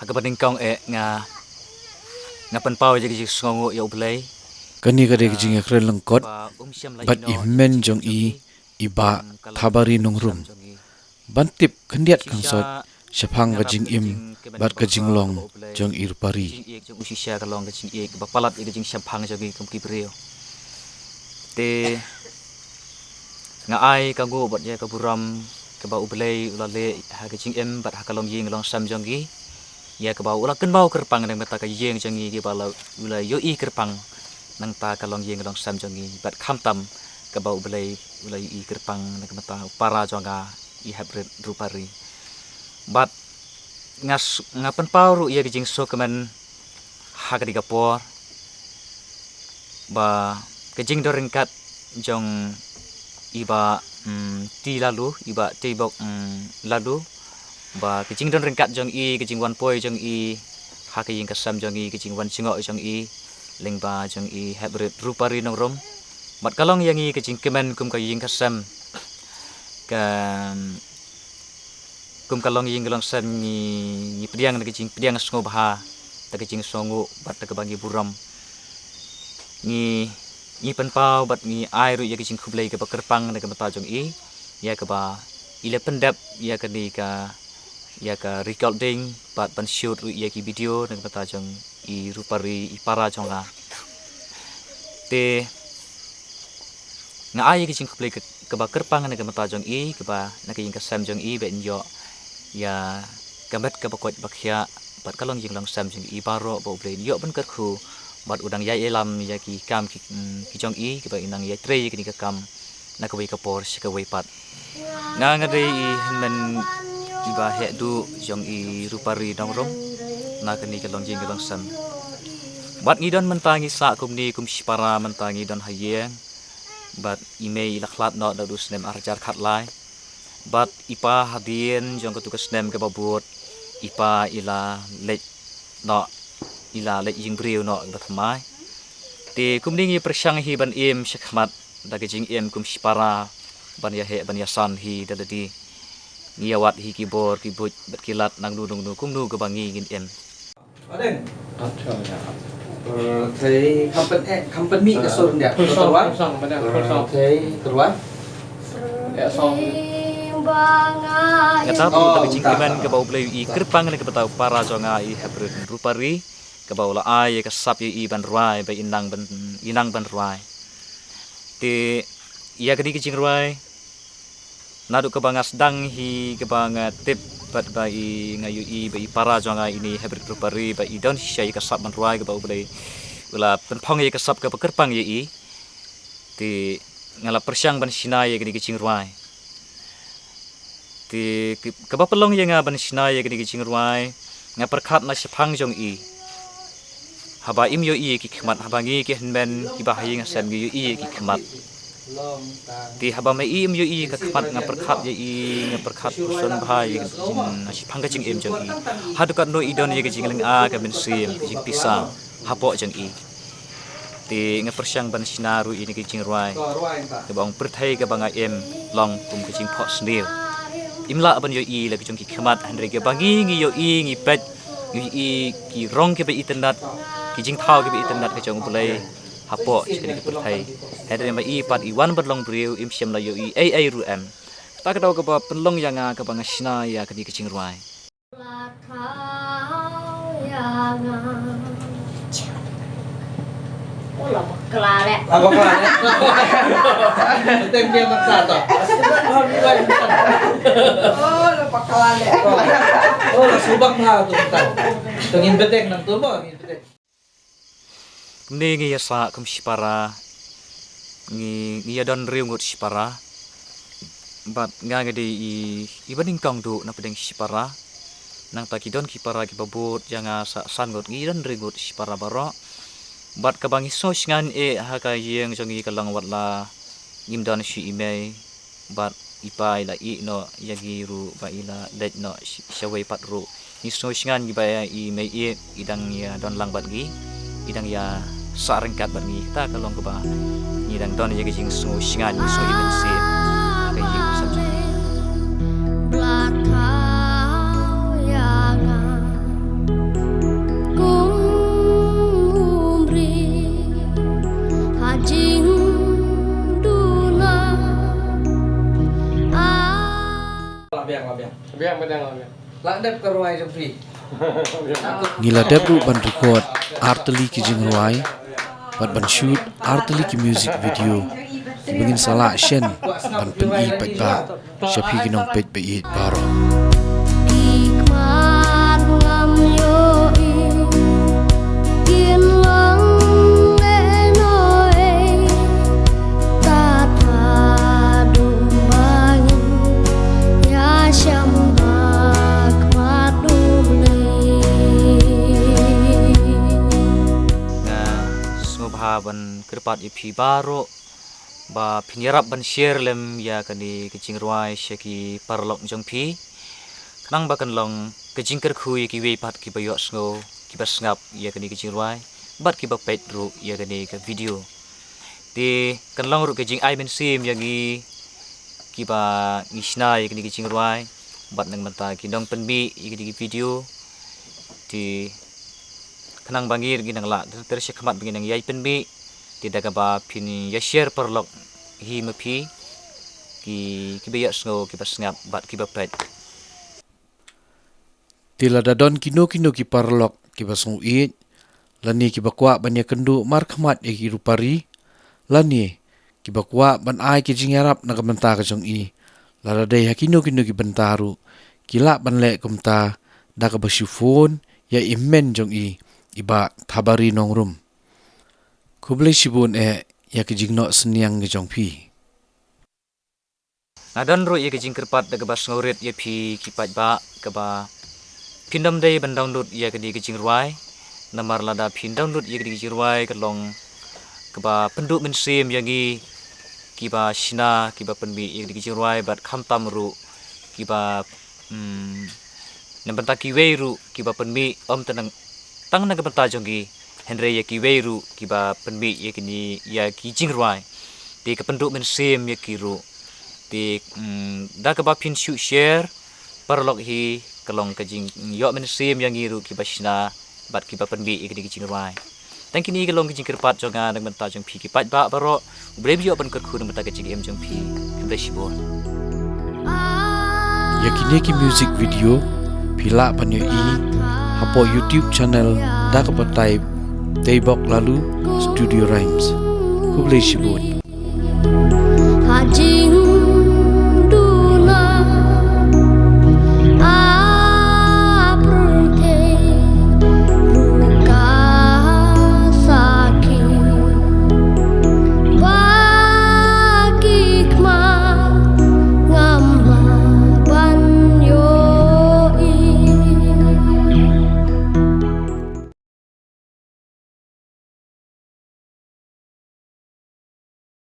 hagabaning kong nga panpaw jadi songo ya ublay kani kare jing ekre lengkot bat imen jong iba thabari nungrum bantip khandiat khangsot shafang ga jing im bat ga jing long jong irpari jong usisya kalong ga jing ba palat ga jing shafang jogi kum kibrio te nga ai kago bat ya kaburam ke ba ublay ulale ha ga jing im bat ha kalong ying long sam jongi ya ke ba ula ken bau kerpang nang mata ka yeng jongi ke ba ulai yo i kerpang nang ta kalong yeng long sam jongi bat khamtam ke ba ublay ulai i kerpang nang mata para jonga i hybrid rupari bat ngapan pauru ia gijing so kemen hagadi gapor ba gijing doringkat jong iba ti lalu iba tibok lalu ba gijing doringkat jong gijing wan poi jong haging kasam jong gijing wan singok jong lengba jong hybrid rupari nongrom bat kalong yang gijing kemen kum kaying kasam kum kalong ying gelong san ni pediang na kicing pediang songo baha ta kicing songo bat ta kebangi buram ni penpau bat ni airu ya kicing kublai ke bakerpang na ke mata jong ya ke ba ile pendap ya ke ni ka ya ka recording bat ban shoot ya ki video na ke mata jong rupari para jong la te nga ai kicing kublai ke bakerpang na ke mata jong ke ba na ke ying ka sam jong ben yo ya gamet ke bakot bakhya bat kalong jing lang sam jing ibaro bo ble yo ban kerku bat udang ya elam ya ki kam ki jong ke ba inang ya tre ki ka kam na ka wei ka por si ka wei pat nga ngade men iba he du jong rupari dong rom na ka ni kalong jing lang sam bat ngidon mentangi sa kum ni kum sipara mentangi don hayeng bat email lakhlat no da dus nem arjar khat lai bat ipa hadien jong ketugas nem ke babut ipa ila lej no ila lej jing briu no batmai te kumningi persang hi ban im shakmat da jing im kum sipara ban ya he ban ya san hi daladi ngiawat hi kibor kibut bat kilat nang dung nu kum nu ke bangi ngin em Aden thấy company cái số đẹp terus thấy terus ya so ngata pu ta jing kemen ke bau play kerpang ne ke betau para jonga hybrid rupari ke bau la ai ke sap ban ruai ba inang ban ruai te ia ke di jing ruai nadu ke bangas dang hi ke banga tip bat bai ngayu bai para jonga ini hybrid rupari ba don syai ke sap ban ruai ke bau play ula penpong ke sap ke kerpang te ngala persyang ban sinai ke di jing ruai ti keba pelong yang ban sinai ya gini jing ruai nga perkhat na sipang jong haba im yo ki khmat haba ngi ki henben ki bahayi nga sam yo ki khmat ti haba mai im yo ka khmat nga perkhat ya nga perkhat kuson bahai na sipang ka jing im jong hadu kat no idon ya jing ling ka ben sim jing pisang hapo jong ti nga persyang ban sinaru ini ki jing ruai ke bang perthai ke banga em long kum ki jing pot snil imla ban yo la ki ki khmat andre ke bangi ngi yo ngi pet ki rong ke be internet ki jing thau ke be internet ke jong bulai hapo chini ke perthai hadre ma pat wan badlong briu im syam la yo ai ru em ta ka daw ke ba penlong yang ka bang sina ya ke di ke jing ruai Lah kelalek. apa kelar tem dia maksa toh Oh, lupa kelalek. oh subak lah tuh kan tengin betek nang tuh bo ngin betek ngi ya sa kum sipara ngi ya don riu ngut sipara bat nga ngade i baning kong du na pedeng sipara nang takidon kipara ki babut janga sa san ngut ngi don riu ngut sipara baro bat kabangi sos ngan haka yeng jongi kalang watla ngimdan shi ime bat ipai la no yagi ru ba ila let no shawai pat ru ni sos ngan gi ba me idang ya don lang bat gi idang ya sarengkat bat gi ta kalong ke ba ni dang don yagi jing sos ngan ni so iben si ka yeng sam Lakdap keruai jempi. Ngila debru ban record arteli ki jing ruai, bat ban shoot arteli ki music video. Dibingin salah shen ban pen i pat ba, syapi ginong pet ba i baro. Hikmat ngam yoi Kin lang enoe Tata dumbangin Ya syambak madumli nga sumubha ban kerpat ipi baro ba pinyarap ban share lem ya kani kecing ruai syaki parlok jong pi nang bakan long kecing kerkhui ki wei pat ki bayok sngo ki basngap ya kani kecing ruai bat ki bapet ru ya kani ke video ti kan long ru kecing ai men sim yagi ki ba ngisna ya kani kecing ruai bat nang mata ki dong penbi ya kani video ti kenang bangir ginang la terse khamat ginang yai penbi tidak ba pini ya share perlok hi mapi ki bayok sngo ki basngap bat ki bapet Tila dadon kino ki parlok ki basung it, lani ki bakwa ban ya kendu mar khmat e ki rupari, lani ki bakwa ban ai ki jingarap na kamenta ka jong i, lara dai hakino ki bentaru, kila ban le kumta da ka basifon ya imen jong i, iba thabari nong rum. Kublai sibun ya ki jingno seniang ki jong pi. Nadon ro ye kejing kerpat daga bas ngorit ye pi kipat ba kaba pindam dai ban download ye kedi kejing ruai namar lada pin download ye kedi kejing ruai kalong kaba penduk mensim yagi kiba sina kiba penbi ye kedi kejing ruai bat khamtam ru kiba nambanta kiwei ru kiba penbi om tenang tang naga banta jongi Henry ye kiwei ru kiba penbi ye kedi ya kejing ruai di kependuk mensim ye kiru di da ka ba pin shoot share parlok hi kalong kajing yo men sim yang iru ki basna bat ki ba penbi ikni kicing ruai thank you ni kalong kicing kerpat jonga nang menta jong pi ki pat ba baro brebi yo ban kerku nang menta kicing em jong pi bless you bon Yakini ki music video pila panyo i hapo YouTube channel da ka type Daybok lalu Studio Rhymes. Kublai Shibun.